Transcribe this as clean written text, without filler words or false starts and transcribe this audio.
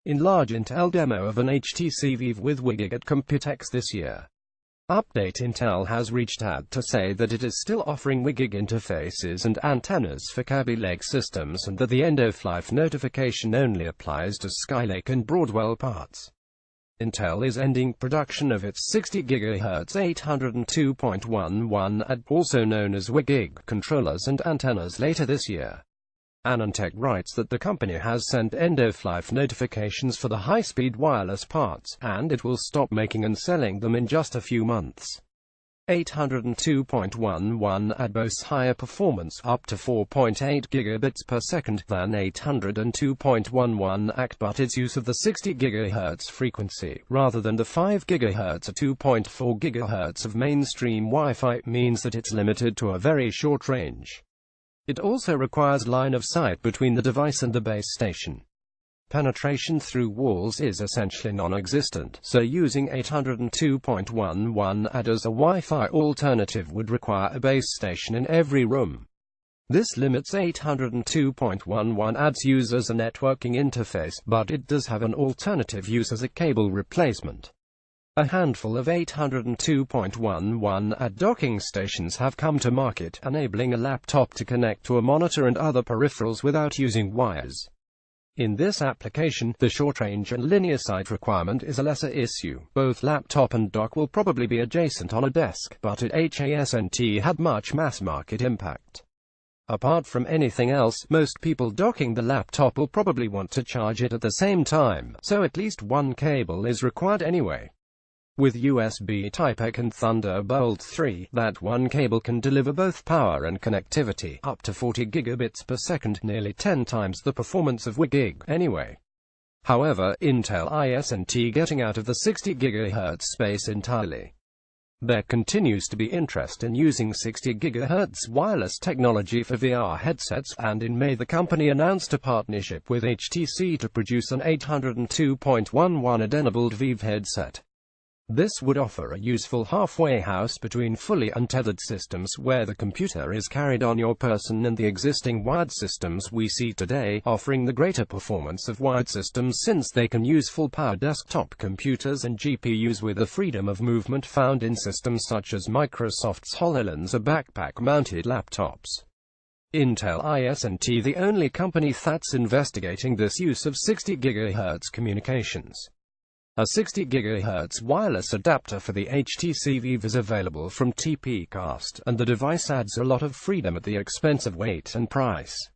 Enlarge Intel demo of an HTC Vive with wigig at Computex this year. Update: Intel has reached out to say that it is still offering wigig interfaces and antennas for Kaby Lake systems and that the end-of-life notification only applies to Skylake and Broadwell parts. Intel is ending production of its 60 GHz 802.11 AD, also known as wigig, controllers and antennas later this year. AnandTech writes that the company has sent end-of-life notifications for the high-speed wireless parts, and it will stop making and selling them in just a few months. 802.11 AD boasts higher performance, up to 4.8 gigabits per second, than 802.11 AD, but its use of the 60 GHz frequency, rather than the 5 GHz or 2.4 GHz of mainstream Wi-Fi, means that it's limited to a very short range. It also requires line of sight between the device and the base station. Penetration through walls is essentially non-existent, so using 802.11 AD as a Wi-Fi alternative would require a base station in every room. This limits 802.11 AD's use as a networking interface, but it does have an alternative use as a cable replacement. A handful of 802.11 AD docking stations have come to market, enabling a laptop to connect to a monitor and other peripherals without using wires. In this application, the short-range and linear sight requirement is a lesser issue. Both laptop and dock will probably be adjacent on a desk, but at HASNT had much mass-market impact. Apart from anything else, most people docking the laptop will probably want to charge it at the same time, so at least one cable is required anyway. With USB Type-A and Thunderbolt 3, that one cable can deliver both power and connectivity, up to 40 gigabits per second, nearly 10 times the performance of wigig, anyway. However, Intel isn't getting out of the 60 GHz space entirely. There continues to be interest in using 60 GHz wireless technology for VR headsets, and in May the company announced a partnership with HTC to produce an 802.11 AD-enabled Vive headset. This would offer a useful halfway house between fully untethered systems where the computer is carried on your person and the existing wired systems we see today, offering the greater performance of wired systems since they can use full-power desktop computers and GPUs with the freedom of movement found in systems such as Microsoft's HoloLens or backpack-mounted laptops. Intel isn't the only company that's investigating this use of 60 GHz communications. A 60 GHz wireless adapter for the HTC Vive is available from TPcast, and the device adds a lot of freedom at the expense of weight and price.